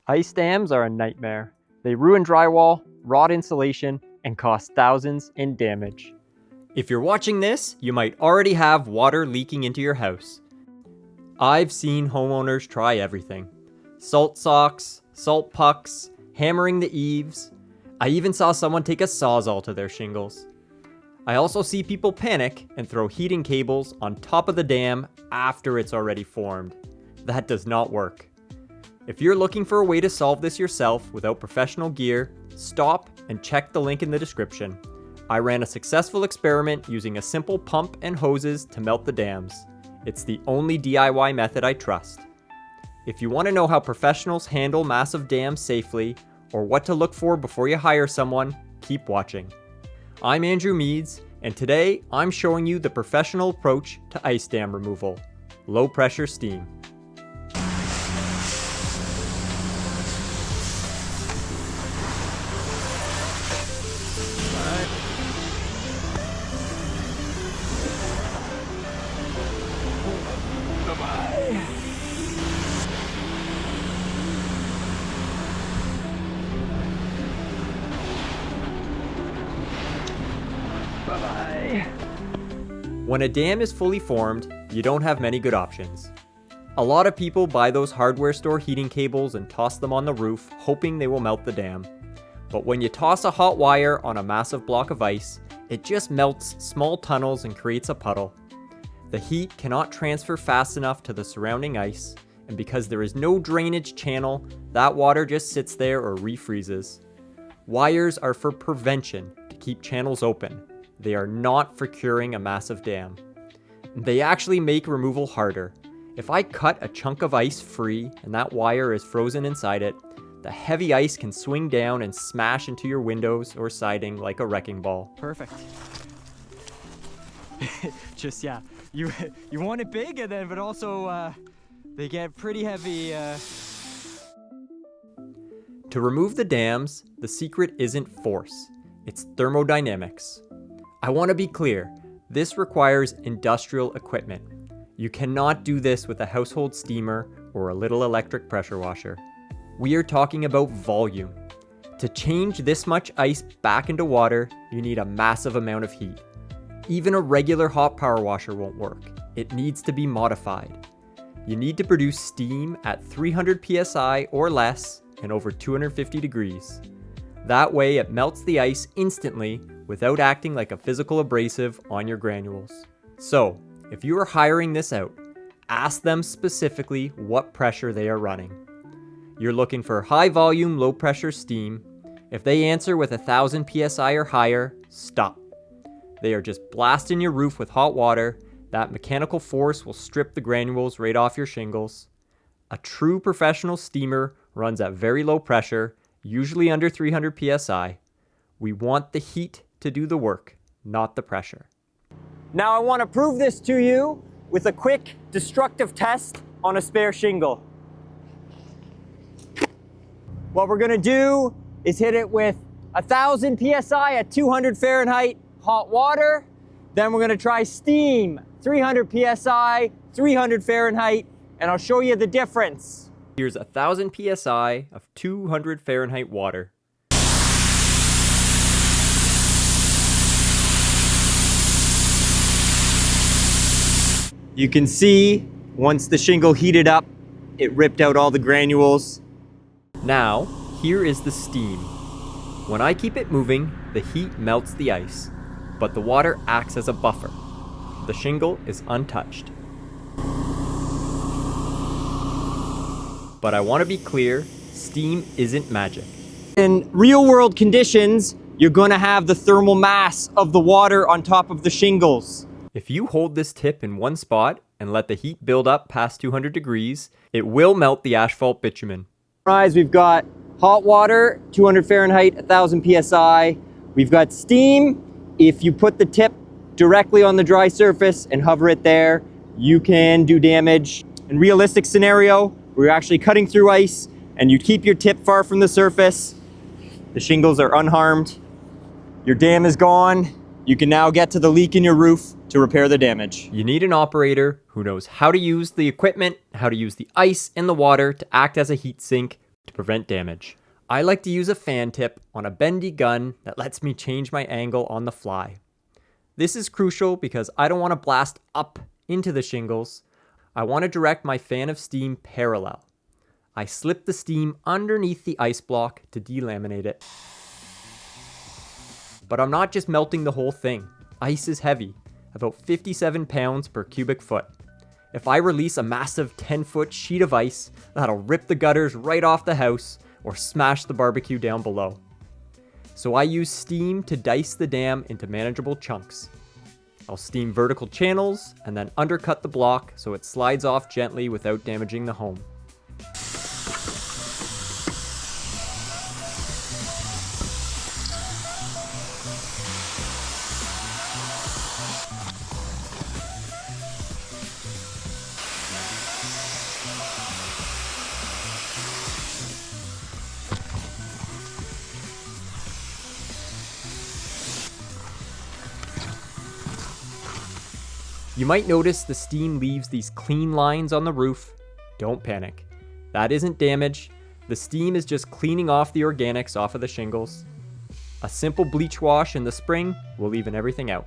Ice dams are a nightmare. They ruin drywall, rot insulation, and cost thousands in damage. If you're watching this, you might already have water leaking into your house. I've seen homeowners try everything. Salt socks, salt pucks, hammering the eaves. I even saw someone take a Sawzall to their shingles. I also see people panic and throw heating cables on top of the dam after it's already formed. That does not work. If you're looking for a way to solve this yourself without professional gear, stop and check the link in the description. I ran a successful experiment using a simple pump and hoses to melt the dams. It's the only DIY method I trust. If you want to know how professionals handle massive dams safely, or what to look for before you hire someone, keep watching. I'm Andrew Meades, and today I'm showing you the professional approach to ice dam removal: low pressure steam. When a dam is fully formed, you don't have many good options. A lot of people buy those hardware store heating cables and toss them on the roof, hoping they will melt the dam. But when you toss a hot wire on a massive block of ice, it just melts small tunnels and creates a puddle. The heat cannot transfer fast enough to the surrounding ice, and because there is no drainage channel, that water just sits there or refreezes. Wires are for prevention, to keep channels open. They are not for curing a massive dam. They actually make removal harder. If I cut a chunk of ice free and that wire is frozen inside it, the heavy ice can swing down and smash into your windows or siding like a wrecking ball. Perfect. Just, yeah, you want it big, and then, but also they get pretty heavy. To remove the dams, the secret isn't force, it's thermodynamics. I want to be clear, this requires industrial equipment. You cannot do this with a household steamer or a little electric pressure washer. We are talking about volume. To change this much ice back into water, you need a massive amount of heat. Even a regular hot power washer won't work. It needs to be modified. You need to produce steam at 300 psi or less and over 250 degrees. That way it melts the ice instantly without acting like a physical abrasive on your granules. So, if you are hiring this out, ask them specifically what pressure they are running. You're looking for high volume, low pressure steam. If they answer with 1000 psi or higher, stop. They are just blasting your roof with hot water. That mechanical force will strip the granules right off your shingles. A true professional steamer runs at very low pressure, usually under 300 psi. We want the heat to do the work, not the pressure. Now I want to prove this to you with a quick destructive test on a spare shingle. What we're going to do is hit it with 1000 psi at 200 Fahrenheit hot water. Then we're going to try steam, 300 psi, 300 Fahrenheit, and I'll show you the difference. Here's 1000 psi of 200 Fahrenheit water. You can see, once the shingle heated up, it ripped out all the granules. Now, here is the steam. When I keep it moving, the heat melts the ice, but the water acts as a buffer. The shingle is untouched. But I want to be clear, steam isn't magic. In real-world conditions, you're going to have the thermal mass of the water on top of the shingles. If you hold this tip in one spot and let the heat build up past 200 degrees, it will melt the asphalt bitumen. We've got hot water, 200 Fahrenheit, 1000 psi. We've got steam. If you put the tip directly on the dry surface and hover it there, you can do damage. In realistic scenario, we're actually cutting through ice and you keep your tip far from the surface. The shingles are unharmed. Your dam is gone. You can now get to the leak in your roof to repair the damage. You need an operator who knows how to use the equipment, how to use the ice and the water to act as a heat sink, to prevent damage. I like to use a fan tip on a bendy gun that lets me change my angle on the fly. This is crucial because I don't want to blast up into the shingles. I want to direct my fan of steam parallel. I slip the steam underneath the ice block to delaminate it. But I'm not just melting the whole thing. Ice is heavy, about 57 pounds per cubic foot. If I release a massive 10-foot sheet of ice, that'll rip the gutters right off the house or smash the barbecue down below. So I use steam to dice the dam into manageable chunks. I'll steam vertical channels and then undercut the block so it slides off gently without damaging the home. You might notice the steam leaves these clean lines on the roof. Don't panic. That isn't damage. The steam is just cleaning off the organics off of the shingles. A simple bleach wash in the spring will even everything out.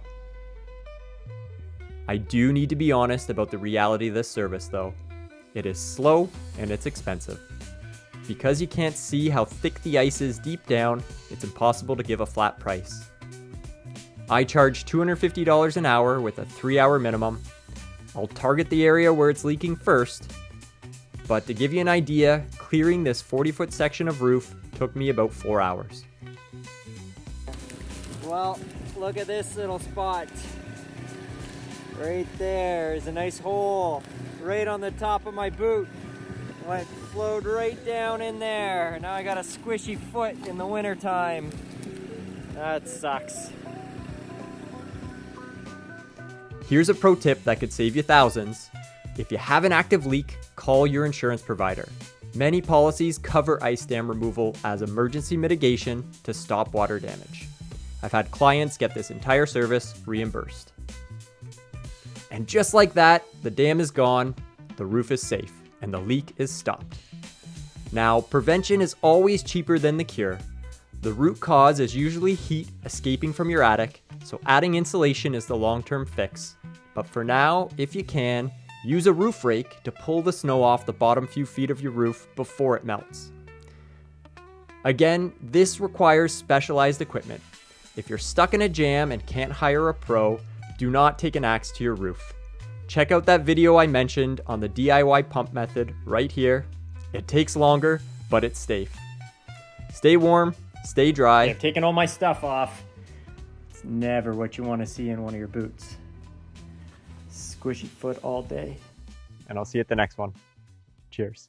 I do need to be honest about the reality of this service though. It is slow and it's expensive. Because you can't see how thick the ice is deep down, it's impossible to give a flat price. I charge $250 an hour with a 3-hour minimum. I'll target the area where it's leaking first, but to give you an idea, clearing this 40-foot section of roof took me about 4 hours. Well, look at this little spot. Right there is a nice hole right on the top of my boot. It flowed right down in there. Now I got a squishy foot in the wintertime. That sucks. Here's a pro tip that could save you thousands. If you have an active leak, call your insurance provider. Many policies cover ice dam removal as emergency mitigation to stop water damage. I've had clients get this entire service reimbursed. And just like that, the dam is gone, the roof is safe, and the leak is stopped. Now, prevention is always cheaper than the cure. The root cause is usually heat escaping from your attic, so adding insulation is the long-term fix. But for now, if you can, use a roof rake to pull the snow off the bottom few feet of your roof before it melts. Again, this requires specialized equipment. If you're stuck in a jam and can't hire a pro, do not take an axe to your roof. Check out that video I mentioned on the DIY pump method right here. It takes longer, but it's safe. Stay warm, stay dry. I've taken all my stuff off. It's never what you want to see in one of your boots. Squishy foot all day. And I'll see you at the next one. Cheers.